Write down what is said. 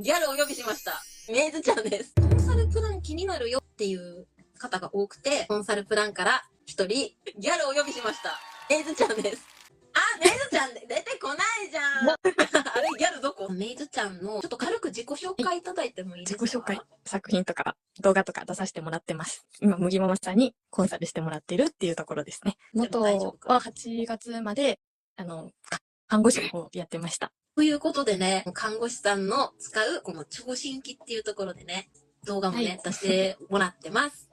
ギャルをお呼びしました。メイズちゃんです。コンサルプラン気になるよっていう方が多くて、コンサルプランから一人、ギャルをお呼びしました。メイズちゃんです。あ、メイズちゃん出てこないじゃん。あれ、ギャルどこ？メイズちゃんの、ちょっと軽く自己紹介いただいてもいいですか？自己紹介、作品とか動画とか出させてもらってます。今、麦ママさんにコンサルしてもらってるっていうところですね。元は8月まで、看護師をやってました。ということでね、看護師さんの使うこの聴診器っていうところでね、動画もね、出してもらってます。